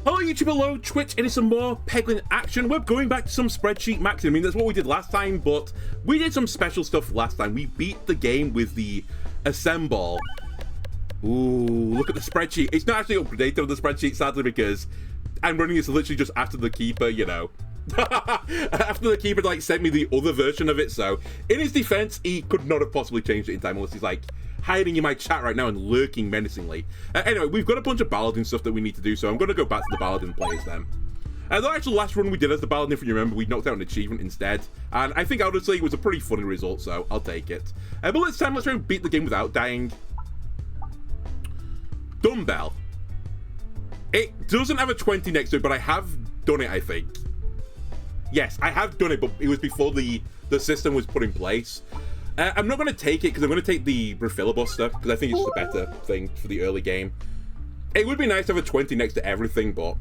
Hello YouTube, hello Twitch, it is some more Peglin action. We're going back to some spreadsheet maxing. I mean, that's what we did last time, but we did some special stuff last time. We beat the game with the assemble. Ooh, look at the spreadsheet. It's not actually updated on the spreadsheet, sadly, because I'm running this literally just after the keeper, you know. After the keeper, like, sent me the other version of it, so in his defense, he could not have possibly changed it in time unless he's, like, hiding in my chat right now and lurking menacingly. Anyway, we've got a bunch of Paladin stuff that we need to do, so I'm going to go back to the Paladin plays then. The actual last run we did as the Paladin, if you remember, we knocked out an achievement instead, and I think honestly it was a pretty funny result, so I'll take it. But let's try and beat the game without dying. Dumbbell. It doesn't have a 20 next to it, but I have done it, I think. Yes, I have done it, but it was before the system was put in place. I'm not going to take it because I'm going to take the filibuster because I think it's just a better thing for the early game. It would be nice to have a 20 next to everything, but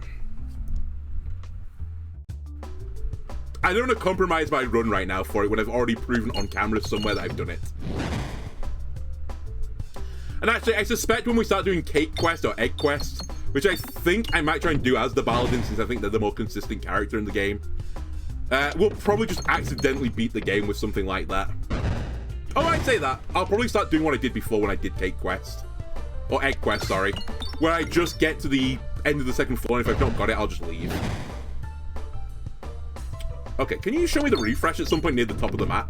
I don't want to compromise my run right now for it when I've already proven on camera somewhere that I've done it. And actually, I suspect when we start doing cake quest or egg quest, which I think I might try and do as the Paladin since I think they're the more consistent character in the game, we'll probably just accidentally beat the game with something like that. Oh, I'd say that. I'll probably start doing what I did before when I did Cake Quest. Or Egg Quest, sorry. Where I just get to the end of the second floor, and if I've not got it, I'll just leave. Okay, can you show me the refresh at some point near the top of the map?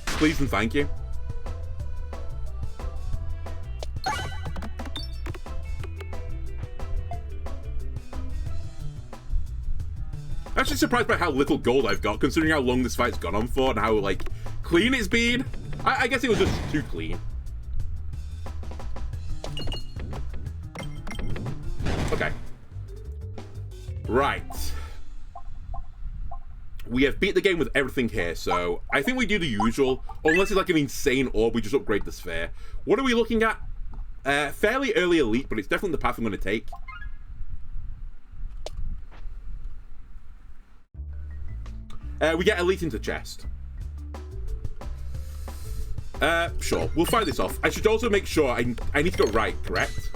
Please and thank you. I'm actually surprised by how little gold I've got, considering how long this fight's gone on for, and how, like, clean it's been. I guess it was just too clean. Okay. Right. We have beat the game with everything here, so I think we do the usual. Unless it's like an insane orb, we just upgrade the sphere. What are we looking at? Fairly early elite, but it's definitely the path I'm going to take. We get elite into chest. Sure. We'll fight this off. I should also make sure I need to go right, correct?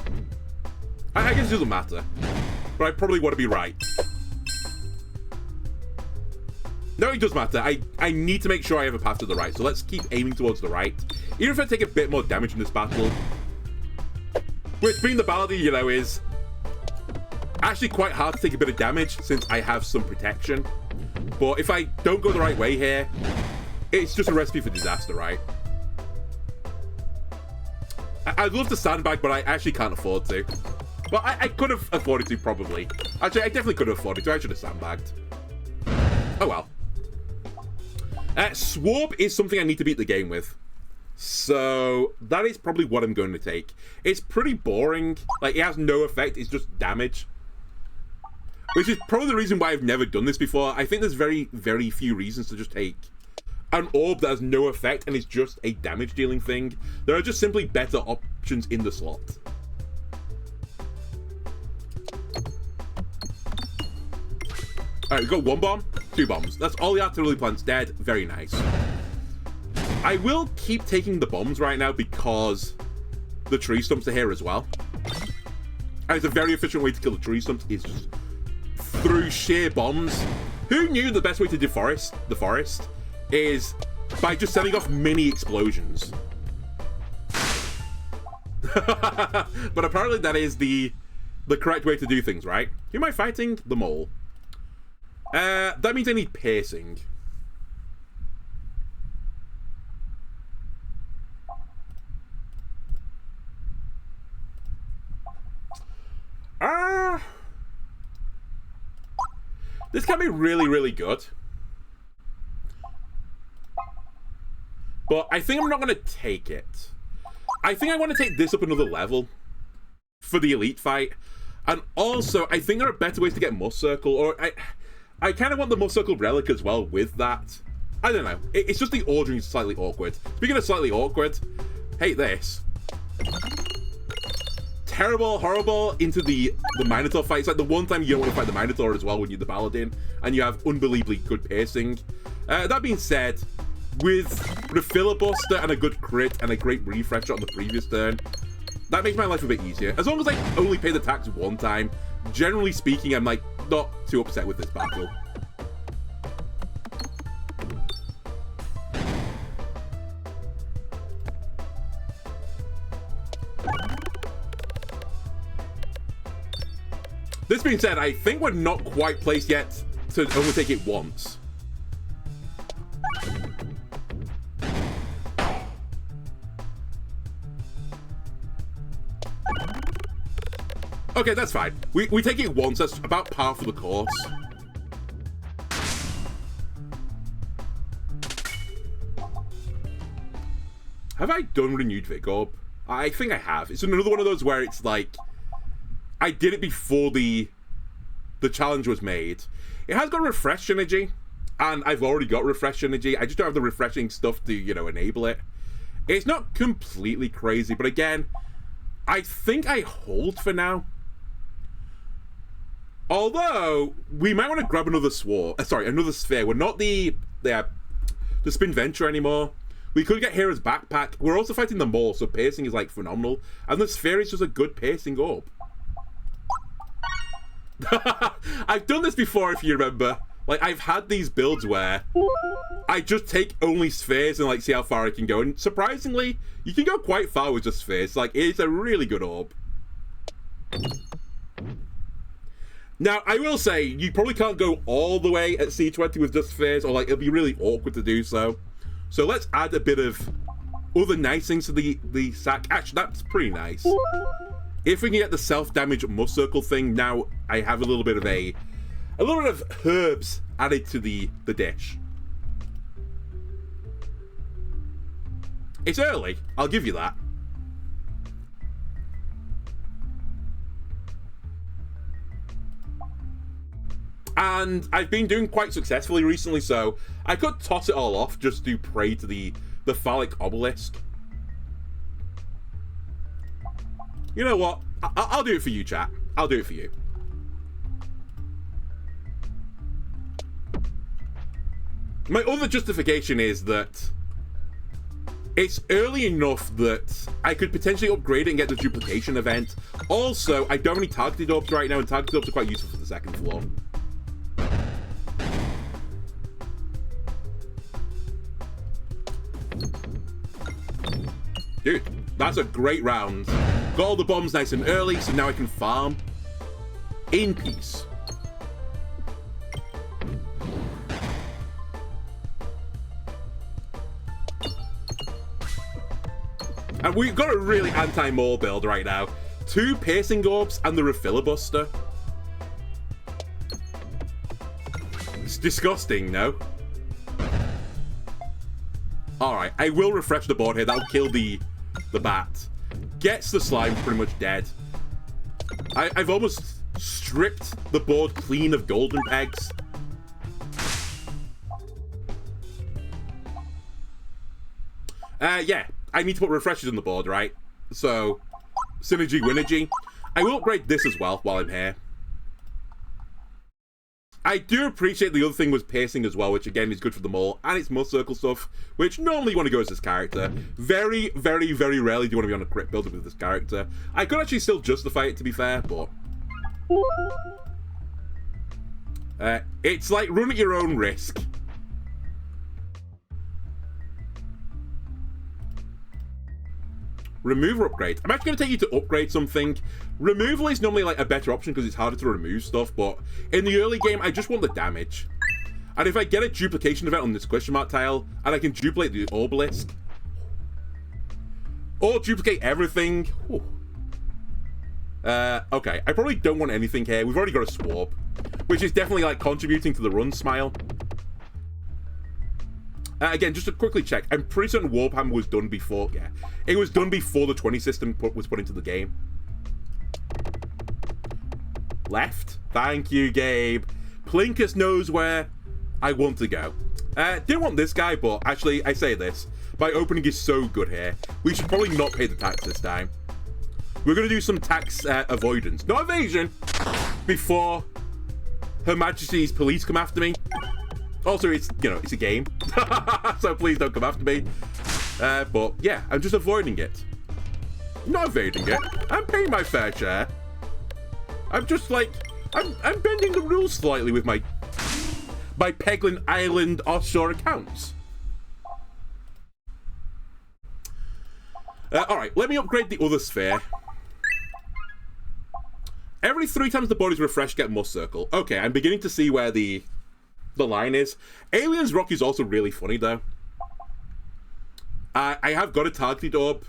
I guess it doesn't matter. But I probably want to be right. No, it does matter. I need to make sure I have a path to the right. So let's keep aiming towards the right. Even if I take a bit more damage in this battle. Which, being the Paladin, you know, is actually quite hard to take a bit of damage since I have some protection. But if I don't go the right way here, it's just a recipe for disaster, right? I'd love to sandbag, but I actually can't afford to. Well, I could have afforded to, probably. Actually, I definitely could have afforded to. I should have sandbagged. Oh, well. Swarb is something I need to beat the game with. So, that is probably what I'm going to take. It's pretty boring. Like, it has no effect. It's just damage. Which is probably the reason why I've never done this before. I think there's very, very few reasons to just take an orb that has no effect and is just a damage dealing thing. There are just simply better options in the slot. Alright, we've got one bomb, two bombs. That's all the artillery plants dead. Very nice. I will keep taking the bombs right now because the tree stumps are here as well. And it's a very efficient way to kill the tree stumps is just through sheer bombs. Who knew the best way to deforest the forest is by just setting off mini explosions? But apparently that is the correct way to do things, right? Who am I fighting? The mole. That means I need piercing. This can be really, really good. But I think I'm not going to take it. I think I want to take this up another level for the elite fight. And also, I think there are better ways to get Must Circle. Or I kind of want the Must Circle relic as well with that. I don't know. It's just the ordering is slightly awkward. Speaking of slightly awkward, hate this. Terrible, horrible into the Minotaur fight. It's like the one time you don't want to fight the Minotaur as well when you're the Paladin, and you have unbelievably good piercing. That being said, with the filibuster and a good crit and a great refresher on the previous turn, that makes my life a bit easier. As long as I only pay the tax one time, generally speaking, I'm like not too upset with this battle. This being said, I think we're not quite placed yet to overtake it once. Okay, that's fine. We take it once. That's about par for the course. Have I done Renewed Vic Orb? I think I have. It's another one of those where it's like, I did it before the challenge was made. It has got Refresh Energy, and I've already got Refresh Energy. I just don't have the refreshing stuff to, you know, enable it. It's not completely crazy, but again, I think I hold for now. Although, we might want to grab another another sphere. We're not the Spin Venture anymore. We could get Hera's backpack. We're also fighting the Maul, so piercing is like phenomenal. And the sphere is just a good piercing orb. I've done this before, if you remember. Like, I've had these builds where I just take only spheres and like see how far I can go. And surprisingly, you can go quite far with just spheres. Like, it's a really good orb. Now, I will say, you probably can't go all the way at C20 with just spheres, or like, it'll be really awkward to do so. So let's add a bit of other nice things to the sack. Actually, that's pretty nice. If we can get the self-damage must circle thing, now I have a little bit of herbs added to the dish. It's early, I'll give you that. And I've been doing quite successfully recently, so I could toss it all off just to pray to the phallic obelisk. You know what? I'll do it for you, chat. I'll do it for you. My other justification is that it's early enough that I could potentially upgrade it and get the duplication event. Also, I don't have any targeted orbs right now, and targeted orbs are quite useful for the second floor. Dude, that's a great round. Got all the bombs nice and early, so now I can farm in peace. And we've got a really anti-Maul build right now. 2 piercing orbs and the refilibuster. It's disgusting, no? Alright, I will refresh the board here. That'll kill the bat. Gets the slime pretty much dead. I've almost stripped the board clean of golden pegs. Yeah, I need to put refreshers on the board, right? So, Synergy, Winergy. I will upgrade this as well while I'm here. I do appreciate the other thing was piercing as well, which again is good for them all, and it's must circle stuff, which normally you want to go as this character. Very, very, very rarely do you want to be on a crit build with this character. I could actually still justify it, to be fair, but it's like run at your own risk. Remover upgrade. I'm actually going to take you to upgrade something. Removal is normally like a better option because it's harder to remove stuff, but in the early game, I just want the damage. And if I get a duplication event on this question mark tile, and I can duplicate the obelisk, or duplicate everything. Okay, I probably don't want anything here. We've already got a swab, which is definitely like contributing to the run smile. Again, just to quickly check, I'm pretty certain Warhammer was done before, yeah. It was done before the 20 system was put into the game. Left. Thank you, Gabe. Plinkus knows where I want to go. Didn't want this guy, but actually, I say this. My opening is so good here. We should probably not pay the tax this time. We're going to do some tax avoidance. Not evasion. Before Her Majesty's police come after me. Also, it's, you know, it's a game. So please don't come after me. But yeah, I'm just avoiding it. Not evading it. I'm paying my fair share. I'm just like, I'm bending the rules slightly with my Peglin Island offshore accounts. Alright, let me upgrade the other sphere. Every 3 times the body's refreshed, get must circle. Okay, I'm beginning to see where the line is. Aliens Rock is also really funny, though. I have got a targeted orb.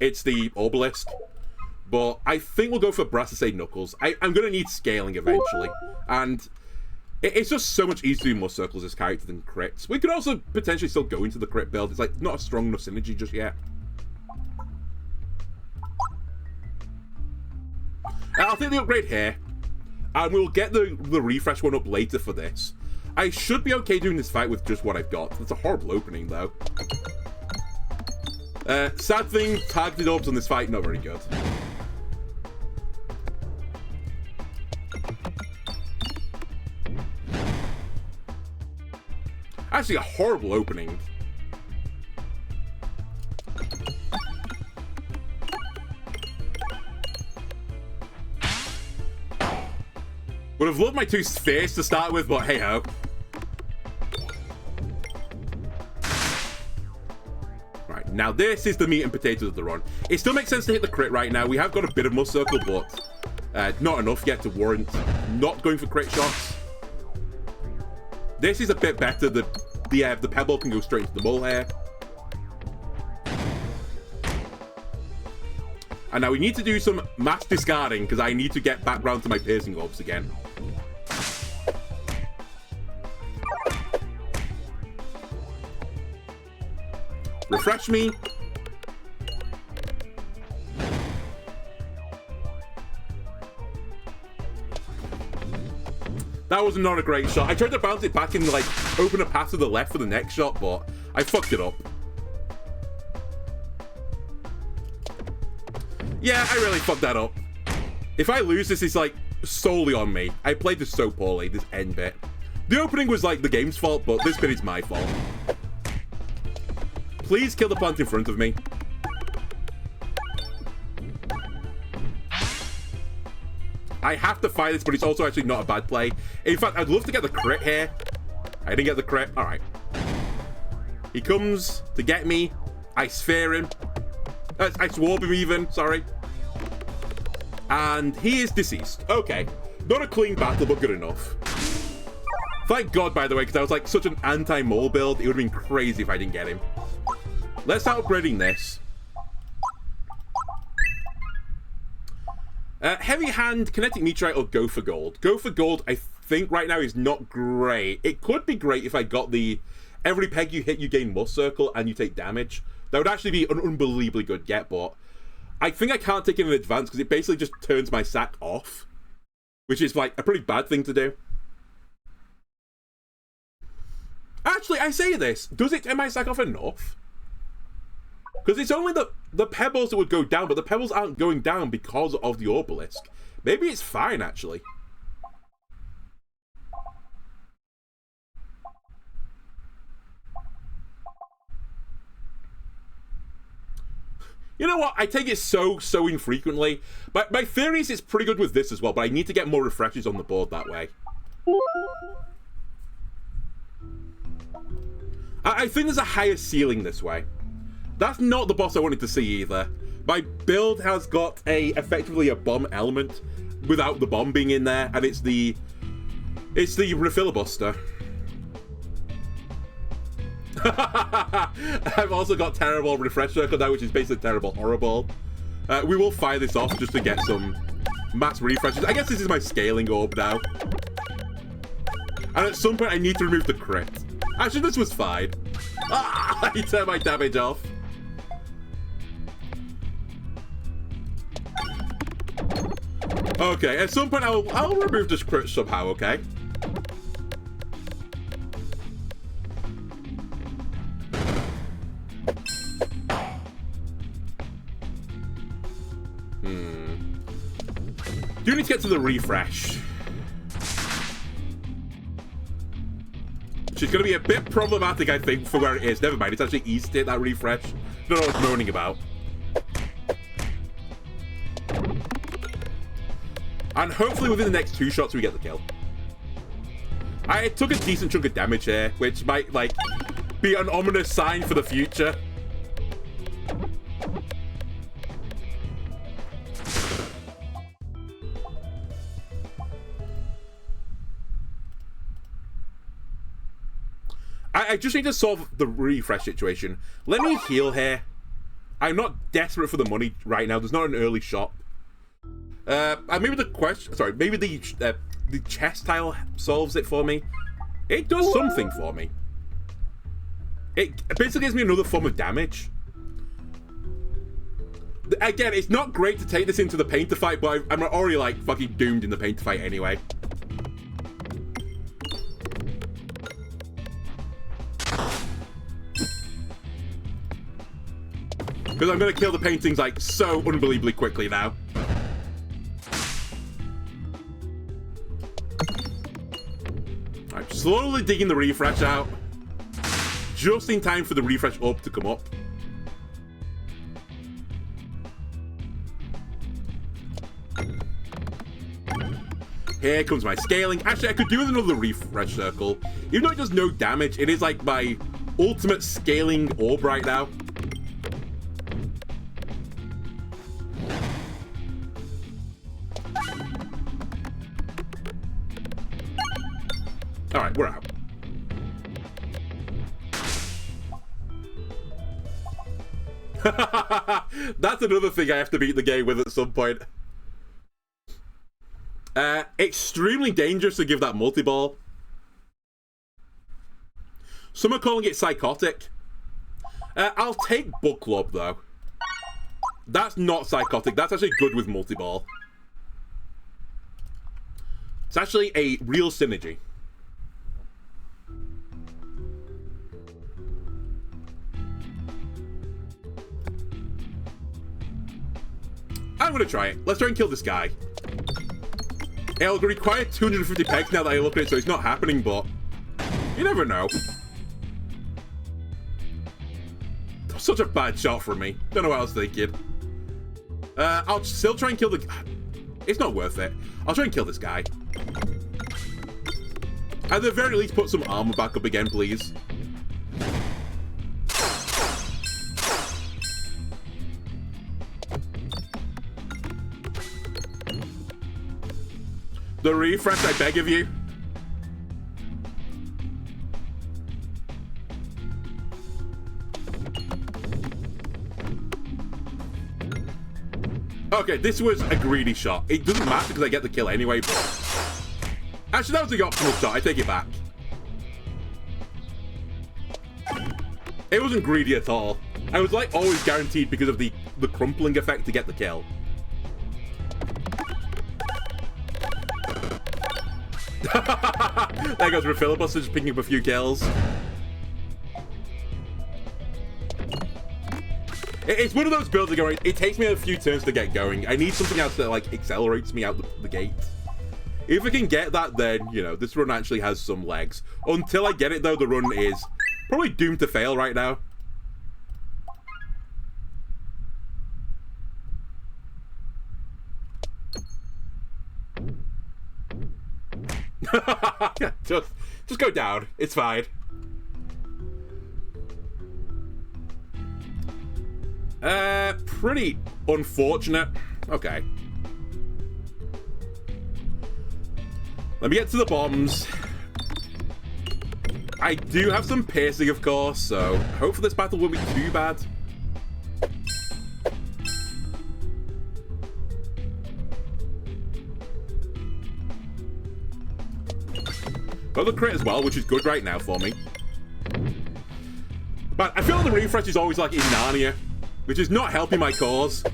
It's the obelisk. But I think we'll go for Brassicade Knuckles. I'm going to need scaling eventually. And it's just so much easier to do must circles as character than crits. We could also potentially still go into the crit build. It's like not a strong enough synergy just yet. I'll take the upgrade here, and we'll get the refresh one up later for this. I should be okay doing this fight with just what I've got. That's a horrible opening, though. Sad thing, targeted orbs on this fight, not very good. Actually, a horrible opening. Would have loved my 2 spheres to start with, but hey ho. Right, now this is the meat and potatoes of the run. It still makes sense to hit the crit right now. We have got a bit of must circle, but not enough yet to warrant not going for crit shots. This is a bit better. The pebble can go straight into the bull here. And now we need to do some mass discarding because I need to get back round to my piercing orbs again. Refresh me. That was not a great shot. I tried to bounce it back and like open a path to the left for the next shot, but I fucked it up. Yeah, I really fucked that up. If I lose this, it's like solely on me. I played this so poorly, this end bit. The opening was like the game's fault, but this bit is my fault. Please kill the plant in front of me. I have to fight this, but it's also actually not a bad play. In fact, I'd love to get the crit here. I didn't get the crit. All right. He comes to get me. I sphere him. I swarm him even, sorry. And he is deceased. Okay. Not a clean battle, but good enough. Thank God, by the way, because I was like such an anti-mole build. It would have been crazy if I didn't get him. Let's start upgrading this. Heavy Hand, Kinetic Meteorite, or Go for Gold. Go for Gold, I think right now is not great. It could be great if I got the every peg you hit, you gain must circle and you take damage. That would actually be an unbelievably good get, but I think I can't take it in advance because it basically just turns my sack off, which is like a pretty bad thing to do. Actually, I say this, does it turn my sack off enough? Because it's only the pebbles that would go down, but the pebbles aren't going down because of the obelisk. Maybe it's fine, actually. You know what? I take it so infrequently. But my theory is it's pretty good with this as well, but I need to get more refreshes on the board that way. I think there's a higher ceiling this way. That's not the boss I wanted to see either. My build has got effectively a bomb element without the bomb being in there, and it's the refilibuster. I've also got terrible refresh circle now, which is basically terrible horrible. We will fire this off just to get some mass refreshes. I guess this is my scaling orb now. And at some point I need to remove the crit. Actually, this was fine. Ah, I turned my damage off. Okay, at some point I'll remove this crit somehow, okay? Do need to get to the refresh. Which is going to be a bit problematic, I think, for where it is. Never mind, it's actually easy to hit that refresh. Don't know what I'm moaning about. And hopefully within the next 2 shots we get the kill. I took a decent chunk of damage here, which might, like, be an ominous sign for the future. I just need to solve the refresh situation. Let me heal here. I'm not desperate for the money right now. There's not an early shop. Maybe the question... Sorry, maybe the chest tile solves it for me. It does something for me. It basically gives me another form of damage. Again, it's not great to take this into the painter fight, but I'm already, like, fucking doomed in the painter fight anyway. Because I'm going to kill the paintings, like, so unbelievably quickly now. I'm slowly digging the refresh out. Just in time for the refresh orb to come up. Here comes my scaling. Actually, I could do with another refresh circle. Even though it does no damage, it is like my ultimate scaling orb right now. Alright, we're out. That's another thing I have to beat the game with at some point. Extremely dangerous to give that multi-ball. Some are calling it psychotic. I'll take Bug Club, though. That's not psychotic. That's actually good with multi-ball. It's actually a real synergy. I'm gonna try it. Let's try and kill this guy. It'll require 250 pegs now that I look at it, so it's not happening, but you never know. Such a bad shot from me. Don't know what I was thinking. I'll still try and kill the... It's not worth it. I'll try and kill this guy. At the very least, put some armor back up again, please. The refresh, I beg of you. Okay, this was a greedy shot. It doesn't matter because I get the kill anyway, but... Actually, that was the optimal shot. I take it back. It wasn't greedy at all. I was, like, always guaranteed because of the crumpling effect to get the kill. There goes Refilibuster just picking up a few kills. It's one of those builds that go, it takes me a few turns to get going. I need something else that, like, accelerates me out the gate. If I can get that, then, you know, this run actually has some legs. Until I get it, though, the run is probably doomed to fail right now. just go down. It's fine. Pretty unfortunate. Okay. Let me get to the bombs. I do have some piercing, of course, so hopefully this battle won't be too bad. Got the crit as well, which is good right now for me. But I feel like the refresh is always like in Narnia, which is not helping my cause.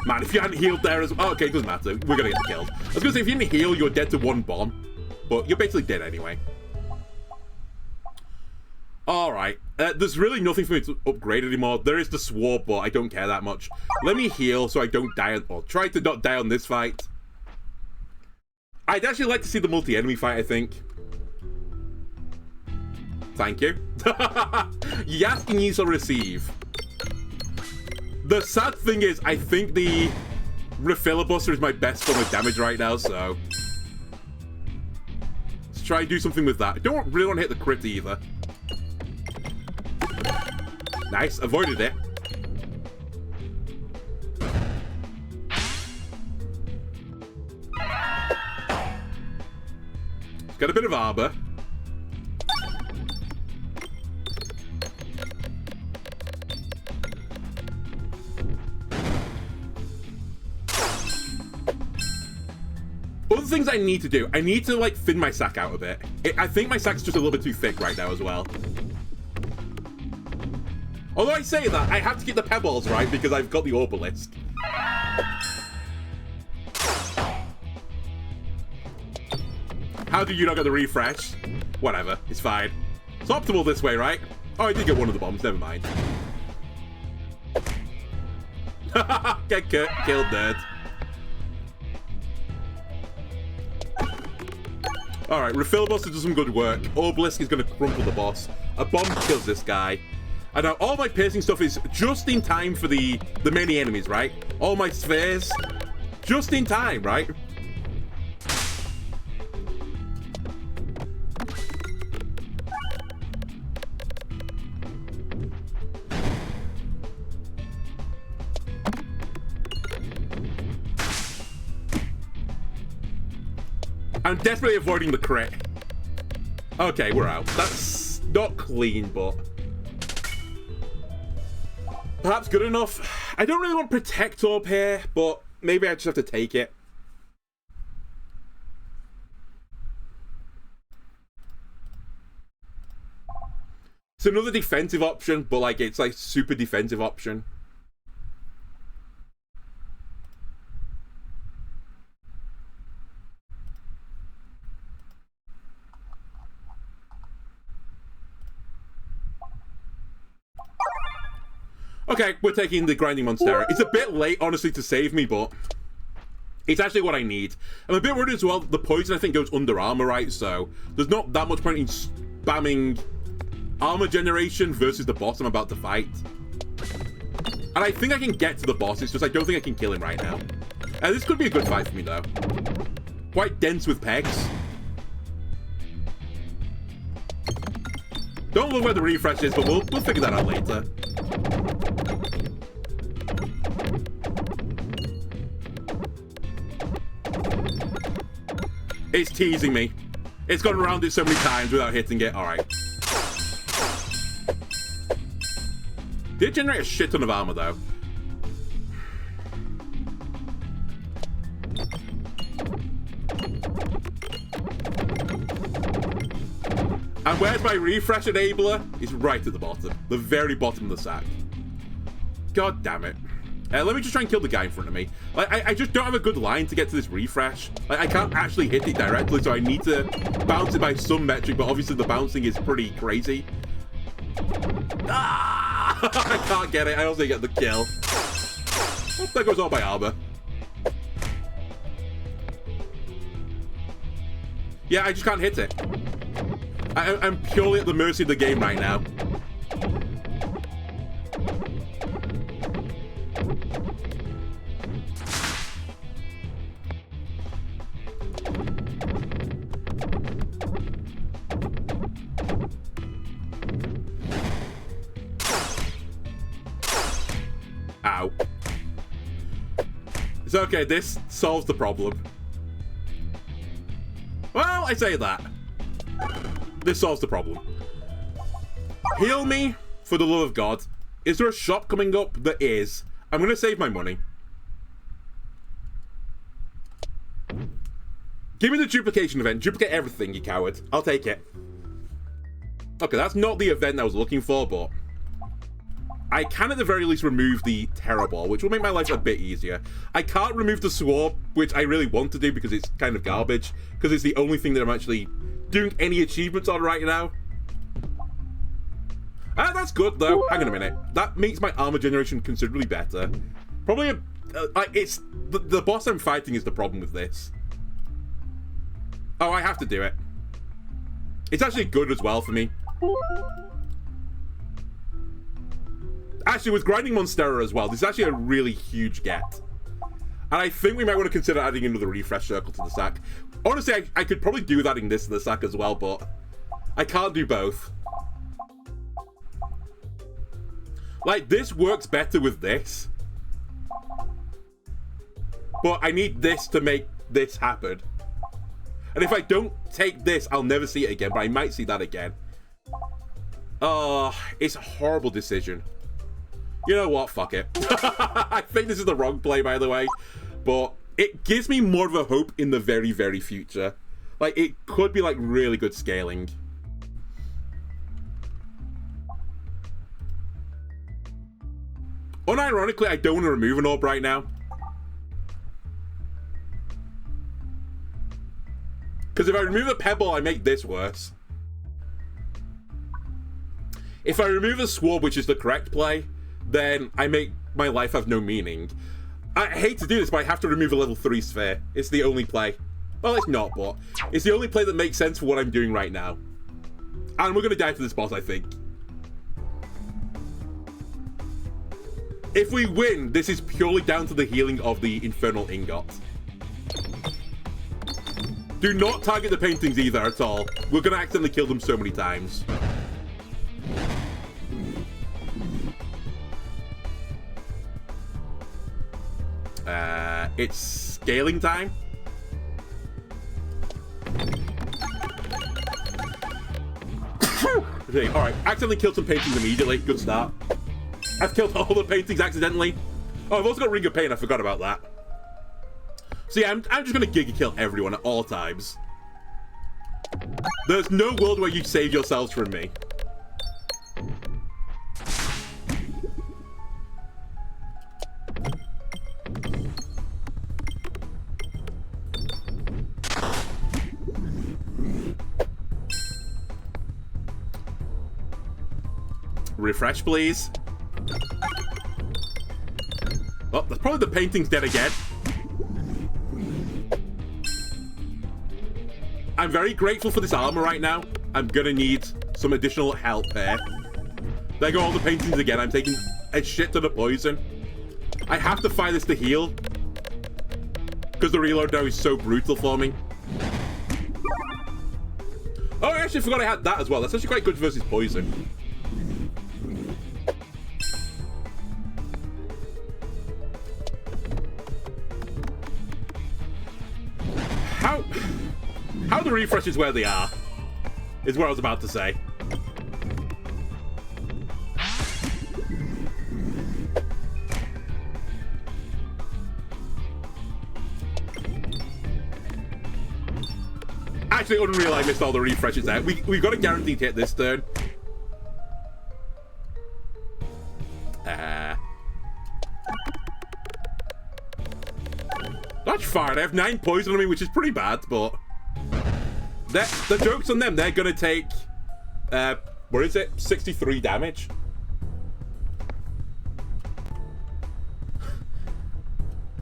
Man, if you hadn't healed there as well... Oh, okay, it doesn't matter. We're gonna get killed. I was gonna say, if you didn't heal, you're dead to one bomb. But you're basically dead anyway. Alright. There's really nothing for me to upgrade anymore. There is the sword, but I don't care that much. Let me heal so I don't die... Or try to not die on this fight. I'd actually like to see the multi-enemy fight, I think. Thank you. You ask and you shall receive. The sad thing is, I think the Refilibuster is my best form of damage right now, so... let's try and do something with that. I don't really want to hit the crit either. Nice, avoided it. It's got a bit of armor. Other things I need to do. I need to, like, thin my sack out a bit. I think my sack's just a little bit too thick right now as well. Although I say that, I have to get the pebbles right because I've got the obelisk. How did you not get the refresh? Whatever, it's fine. It's optimal this way, right? Oh, I did get one of the bombs, never mind. Get killed, nerd. Alright, Refilibuster does some good work. Obelisk is going to crumple the boss. A bomb kills this guy. And now all my piercing stuff is just in time for the many enemies, right? All my spheres, just in time, right? I'm desperately avoiding the crit. Okay, we're out. That's not clean, but... perhaps good enough. I don't really want Protect Orb here, but maybe I just have to take it. It's another defensive option, but like it's like super defensive option. Okay, we're taking the Grinding Monstera. It's a bit late, honestly, to save me, but it's actually what I need. I'm a bit worried as well, the poison, I think, goes under armor, right? So there's not that much point in spamming armor generation versus the boss I'm about to fight. And I think I can get to the boss, it's just I don't think I can kill him right now. This could be a good fight for me, though. Quite dense with pegs. Don't look where the refresh is, but we'll figure that out later. It's teasing me. It's gone around it so many times without hitting it. Alright. Did it generate a shit ton of armor, though? And where's my refresh enabler? It's right at the bottom. The very bottom of the sack. God damn it. Let me just try and kill the guy in front of me. Like, I just don't have a good line to get to this refresh. Like, I can't actually hit it directly, so I need to bounce it by some metric, but obviously the bouncing is pretty crazy. Ah! I can't get it. I also get the kill. Oh, there goes all my armor. Yeah, I just can't hit it. I'm purely at the mercy of the game right now. Ow. It's okay, this solves the problem. Well, I say that. This solves the problem. Heal me, for the love of God. Is there a shop coming up? There is. I'm going to save my money. Give me the duplication event. Duplicate everything, you coward. I'll take it. Okay, that's not the event I was looking for, but... I can at the very least remove the Terror Ball, which will make my life a bit easier. I can't remove the Sword, which I really want to do because it's kind of garbage, because it's the only thing that I'm actually doing any achievements on right now. Ah, that's good though. Hang on a minute. That makes my armor generation considerably better. Probably it's the boss I'm fighting is the problem with this. Oh, I have to do it. It's actually good as well for me. Actually, with grinding Monstera as well, this is actually a really huge get. And I think we might want to consider adding another refresh circle to the sack. Honestly, I could probably do adding this to the sack as well, but I can't do both. Like, this works better with this. But I need this to make this happen. And if I don't take this, I'll never see it again, but I might see that again. Oh, it's a horrible decision. You know what? Fuck it. I think this is the wrong play, by the way. But it gives me more of a hope in the very, very future. Like, it could be, like, really good scaling. Unironically, I don't want to remove an orb right now. Because if I remove a pebble, I make this worse. If I remove a swab, which is the correct play, then I make my life have no meaning. I hate to do this, but I have to remove a level 3 sphere. It's the only play. Well, it's not, but it's the only play that makes sense for what I'm doing right now. And we're going to die to this boss, I think. If we win, this is purely down to the healing of the Infernal Ingot. Do not target the paintings either at all. We're going to accidentally kill them so many times. It's scaling time. Okay, alright, accidentally killed some paintings immediately. Good start. I've killed all the paintings accidentally. Oh, I've also got Ring of Pain. I forgot about that. So yeah, I'm just going to Giga kill everyone at all times. There's no world where you save yourselves from me. Refresh, please. Oh, that's probably the painting's dead again. I'm very grateful for this armor right now. I'm gonna need some additional help here. There go all the paintings again. I'm taking a shit ton of poison. I have to fight this to heal. Because the reload now is so brutal for me. Oh, I actually forgot I had that as well. That's actually quite good versus poison. How the refreshes where they are is what I was about to say. Actually, unreal, I missed all the refreshes there. We got a guaranteed hit this turn. That's fine. I have 9 poison on me, which is pretty bad, but the joke's on them. They're gonna take what is it? 63 damage.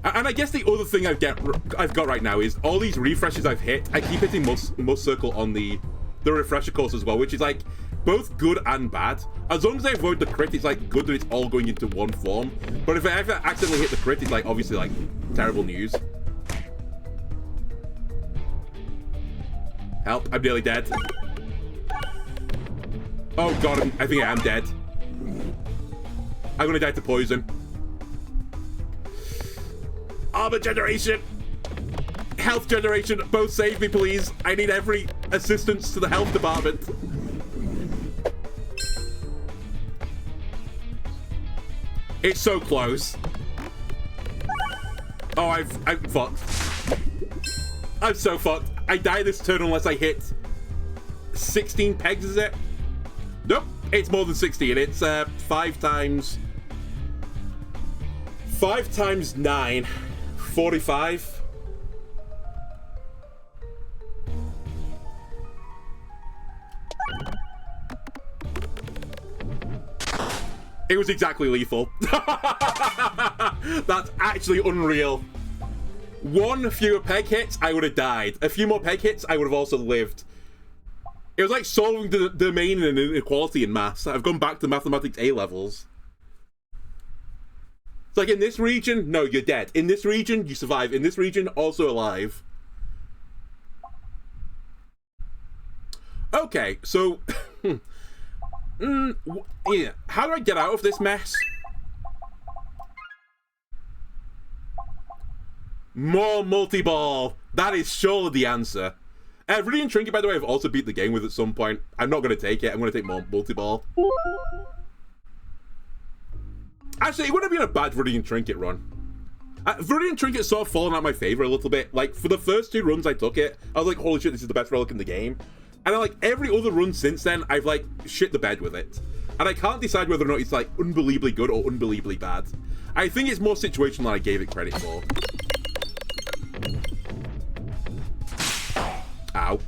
And I guess the other thing I've got right now is all these refreshes I've hit. I keep hitting must circle on the refresher course as well, which is like both good and bad. As long as I avoid the crit, it's like good that it's all going into one form. But if I ever accidentally hit the crit, it's like obviously like terrible news. Help, I'm nearly dead. Oh god, I think I am dead. I'm gonna die to poison. Armor generation! Health generation, both save me please. I need every assistance to the health department. It's so close. Oh, I'm fucked. I'm so fucked. I die this turn unless I hit 16 pegs, is it? Nope, it's more than 16. It's 5 times 9, 45. It was exactly lethal. That's actually unreal. One fewer peg hits, I would have died. A few more peg hits, I would have also lived. It was like solving the domain and inequality in maths. I've gone back to mathematics A levels. It's like, in this region, no, you're dead. In this region, you survive. In this region, also alive. Okay, so... yeah. How do I get out of this mess? More multi-ball. That is surely the answer. Viridian Trinket, by the way, I've also beat the game with at some point. I'm not going to take it. I'm going to take more multi-ball. Actually, it wouldn't have been a bad Viridian Trinket run. Viridian Trinket's sort of fallen out of my favor a little bit. Like, for the first 2 runs I took it, I was like, holy shit, this is the best relic in the game. And then, like, every other run since then, I've, like, shit the bed with it. And I can't decide whether or not it's, like, unbelievably good or unbelievably bad. I think it's more situational than I gave it credit for. Ow.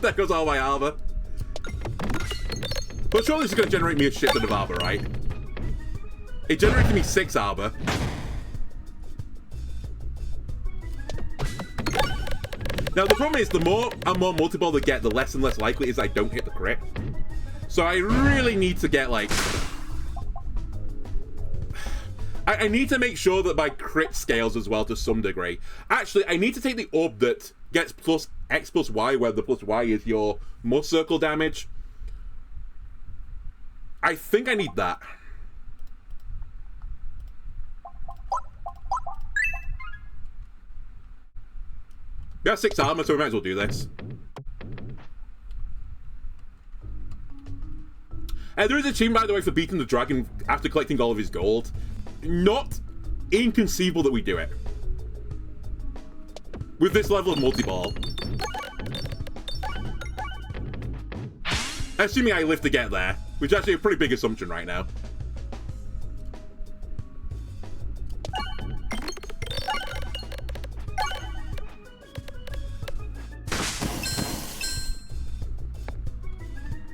There goes all my armor. But surely this is going to generate me a shit ton of armor, right? It generated me 6 armor. Now, the problem is, the more and more multi-ball I get, the less and less likely it is I don't hit the crit. So I really need to get, like... I need to make sure that my crit scales as well to some degree. Actually, I need to take the orb that gets plus X plus Y, where the plus Y is your more circle damage. I think I need that. We have 6 armor, so we might as well do this. There is a achievement, by the way, for beating the dragon after collecting all of his gold. Not inconceivable that we do it. With this level of multi-ball. Assuming I live to get there, which is actually a pretty big assumption right now.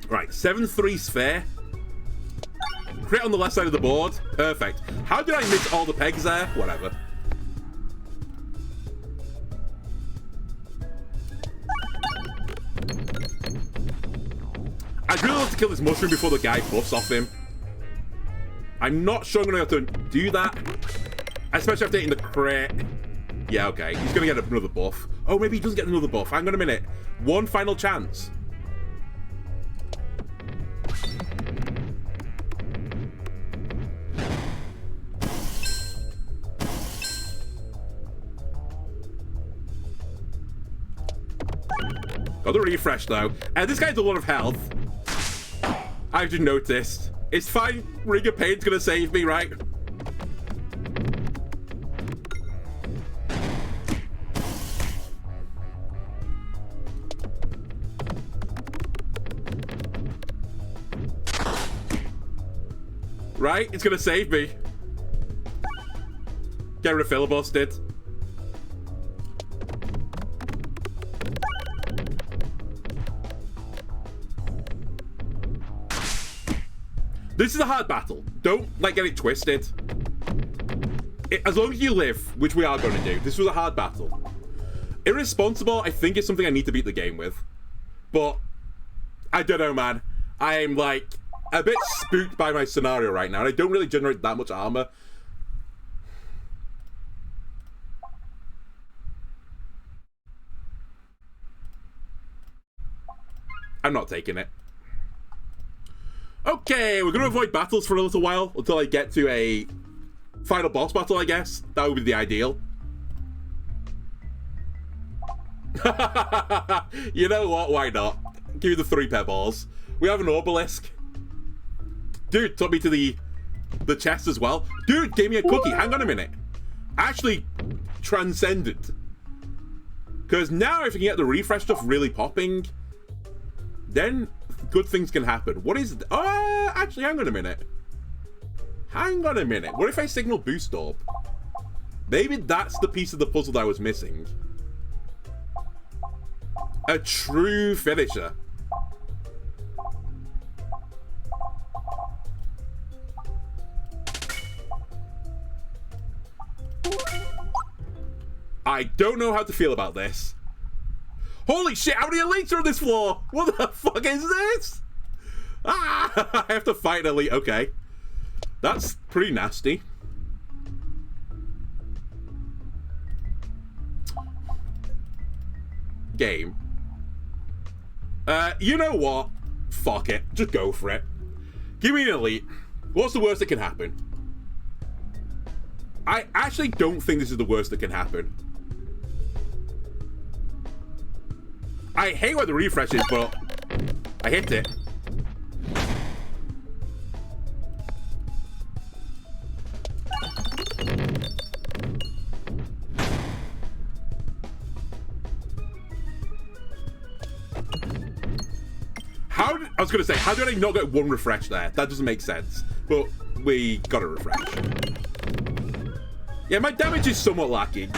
Right, 7-3 sphere. Crit on the left side of the board. Perfect. How did I miss all the pegs there? Whatever. I'd really love to kill this mushroom before the guy buffs off him. I'm not sure I'm going to have to do that. Especially after hitting the crit. Yeah, okay. He's going to get another buff. Oh, maybe he doesn't get another buff. Hang on a minute. One final chance. Got the refresh, though. This guy's a lot of health. I've just noticed. It's fine. Ring of Pain's gonna save me, right? Right? It's gonna save me. Get rid of filibusted. This is a hard battle. Don't, like, get it twisted. As long as you live, which we are going to do, this was a hard battle. Irresponsible, I think, is something I need to beat the game with. But, I don't know, man. I'm, like, a bit spooked by my scenario right now, and I don't really generate that much armor. I'm not taking it. Okay, we're going to avoid battles for a little while until I get to a final boss battle, I guess. That would be the ideal. You know what? Why not? Give me the 3 pebbles. We have an obelisk. Dude, took me to the chest as well. Dude, gave me a cookie. Hang on a minute. Actually transcended. Because now if we can get the refresh stuff really popping, then good things can happen. What is... actually, hang on a minute. Hang on a minute. What if I signal boost orb? Maybe that's the piece of the puzzle that I was missing. A true finisher. I don't know how to feel about this. Holy shit, how many elites are on this floor? What the fuck is this? Ah, I have to fight an elite. Okay. That's pretty nasty. Game. You know what? Fuck it. Just go for it. Give me an elite. What's the worst that can happen? I actually don't think this is the worst that can happen. I hate where the refresh is, but I hit it. I was going to say, how did I not get one refresh there? That doesn't make sense. But we got a refresh. Yeah, my damage is somewhat lacking.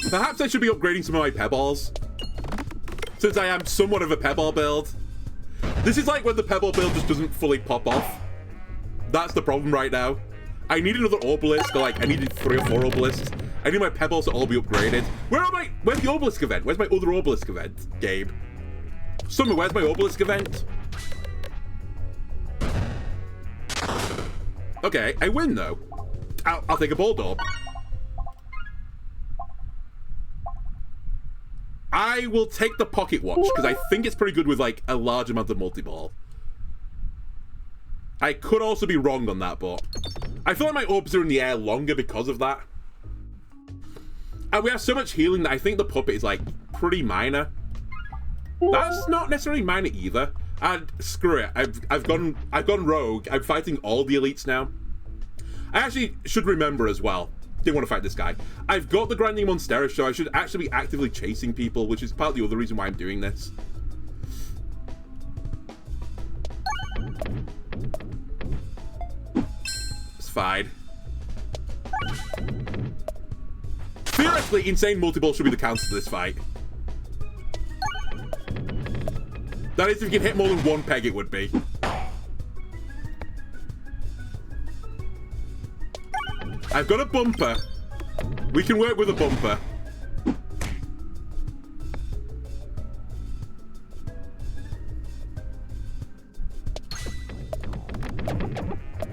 Perhaps I should be upgrading some of my pebbles, since I am somewhat of a pebble build. This is like when the pebble build just doesn't fully pop off. That's the problem right now. I need another obelisk, or like, I needed 3 or 4 obelisks. I need my pebbles to all be upgraded. Where's the obelisk event? Where's my other obelisk event, Gabe? Summer, where's my obelisk event? Okay, I win though. I'll take a bold orb. I will take the pocket watch because I think it's pretty good with like a large amount of multi-ball. I could also be wrong on that, but I feel like my orbs are in the air longer because of that. And we have so much healing that I think the puppet is like pretty minor. That's not necessarily minor either. And screw it, I've gone rogue. I'm fighting all the elites now. I actually should remember as well. Didn't want to fight this guy. I've got the grinding monstera, so I should actually be actively chasing people, which is part of the other reason why I'm doing this. It's fine. Theoretically, insane multi-ball should be the counter to this fight. That is, if you can hit more than 1 peg, it would be. I've got a bumper. We can work with a bumper.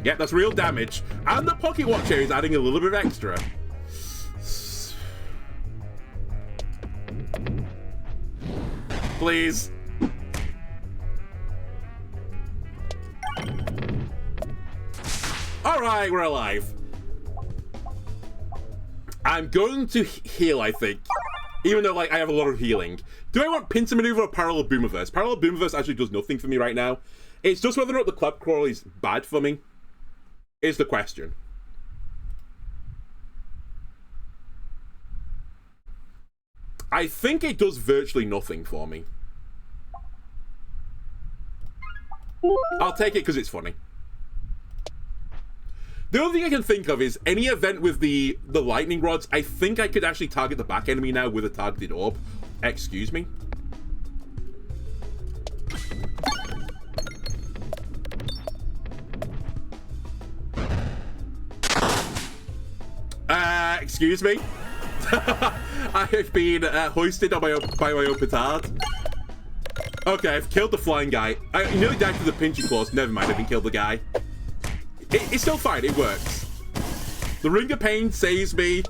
Yep, that's real damage. And the pocket watch here is adding a little bit extra. Please. Alright, we're alive. I'm going to heal, I think. Even though, like, I have a lot of healing. Do I want pincer maneuver or parallel boomiverse? Parallel boomiverse actually does nothing for me right now. It's just whether or not the club crawl is bad for me is the question. I think it does virtually nothing for me. I'll take it because it's funny. The only thing I can think of is any event with the lightning rods. I think I could actually target the back enemy now with a targeted orb. Excuse me. Excuse me. I have been hoisted on by my own petard. Okay, I've killed the flying guy. I nearly died to the pinchy claws. Never mind, I didn't kill the guy. It's still fine, it works. The Ring of Pain saves me.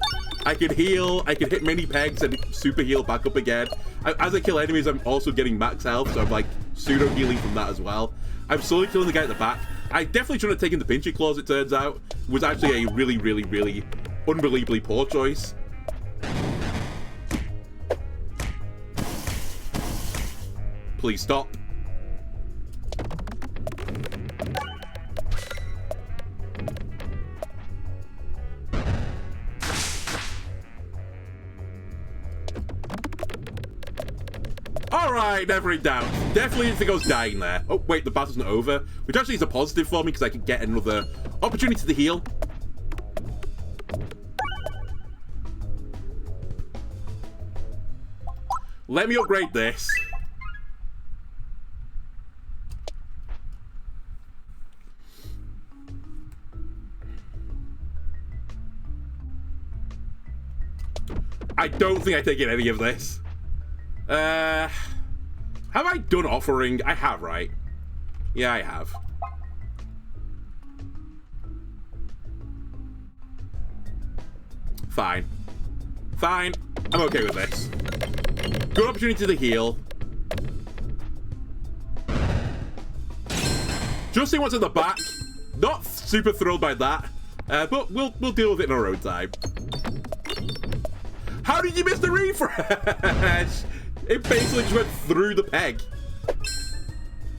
I can heal, I can hit many pegs and super heal back up again. As I kill enemies, I'm also getting max health, so I'm like pseudo healing from that as well. I'm slowly killing the guy at the back. I definitely shouldn't have taken the pinchy claws, it turns out. It was actually a really, really, really unbelievably poor choice. Please stop. Alright, never in doubt. Definitely didn't think I was dying there. Oh, wait, the battle's not over. Which actually is a positive for me because I can get another opportunity to heal. Let me upgrade this. I don't think I take in any of this. Have I done offering? I have, right? Yeah, I have. Fine. Fine. I'm okay with this. Good opportunity to heal. Just see what's in the back. Not super thrilled by that. But we'll deal with it in our own time. How did you miss the refresh? It basically just went through the peg.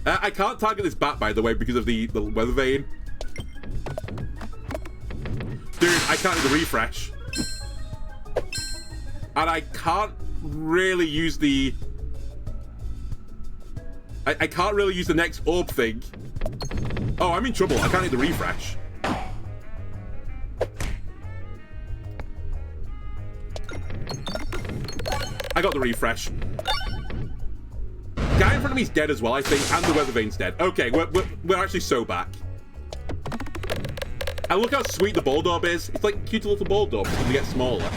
I can't target this bat, by the way, because of the weather vane. Dude, I can't do the refresh. And I can't really use the... I can't really use the next orb thing. Oh, I'm in trouble. I can't hit the refresh. I got the refresh. Guy in front of me is dead as well, I think, and the weather vane's dead. Okay, we're actually so back. And look how sweet the ball orb is. It's like cute little ball orb as they get smaller.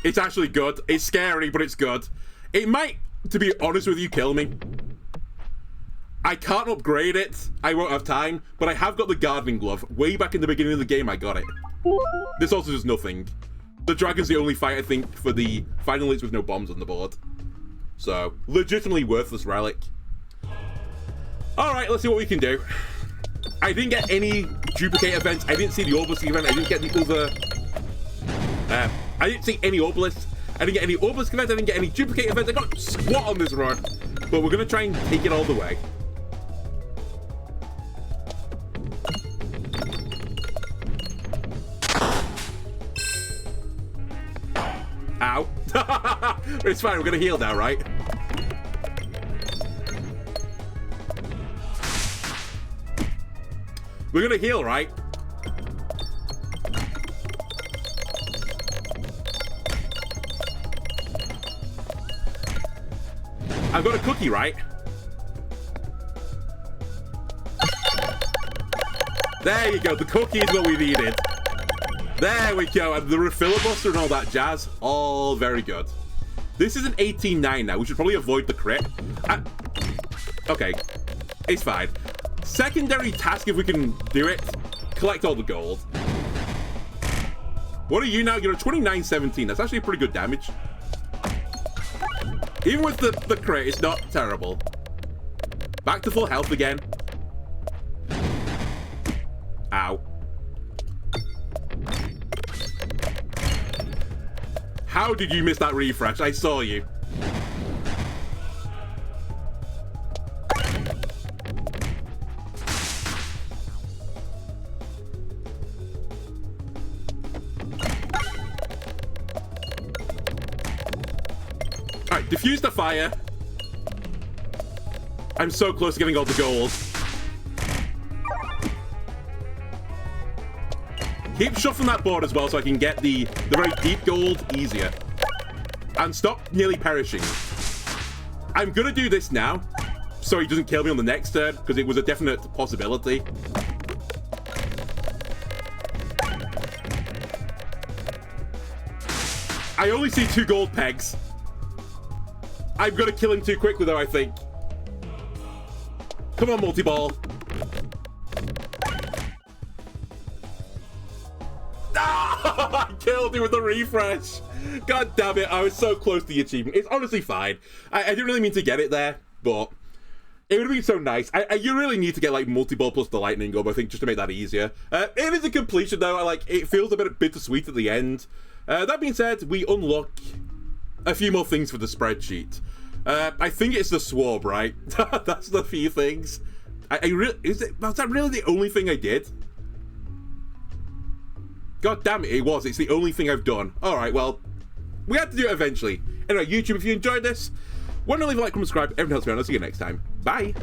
It's actually good. It's scary, but it's good. It might, to be honest with you, kill me. I can't upgrade it. I won't have time, but I have got the gardening glove. Way back in the beginning of the game, I got it. This also does nothing. The dragon's the only fight, I think, for the final hits with no bombs on the board. So, legitimately worthless relic. Alright, let's see what we can do. I didn't get any duplicate events. I didn't see the obelisk event. I didn't get the other... I didn't see any obelisk. I didn't get any obelisk events. I didn't get any duplicate events. I got squat on this run. But we're going to try and take it all the way. Ow. It's fine, we're gonna heal now, right? We're gonna heal, right? I've got a cookie, right? There you go, the cookie is what we needed. There we go, and the refiller buster and all that jazz, all very good. This is an 18-9 now. We should probably avoid the crit. Okay, it's fine. Secondary task, if we can do it, collect all the gold. What are you now? You're a 29-17. That's actually pretty good damage. Even with the crit, it's not terrible. Back to full health again. Ow. How did you miss that refresh? I saw you. Alright, diffuse the fire. I'm so close to getting all the gold. Keep shuffling that board as well so I can get the very deep gold easier. And stop nearly perishing. I'm going to do this now so he doesn't kill me on the next turn because it was a definite possibility. I only see 2 gold pegs. I'm going to kill him too quickly though, I think. Come on, multi-ball. I killed him with the refresh. God damn it, I was so close to the achievement. It's honestly fine. I didn't really mean to get it there, but it would have been so nice. You really need to get like multi-ball plus the lightning orb, I think, just to make that easier. It is a completion though. It feels a bit bittersweet at the end. That being said, we unlock a few more things for the spreadsheet. I think it's the swab, right? That's the few things. Was that really the only thing I did? God damn it, it was. It's the only thing I've done. Alright, well, we had to do it eventually. Anyway, YouTube, if you enjoyed this, why not leave a like, comment, subscribe, everything else around. I'll see you next time. Bye!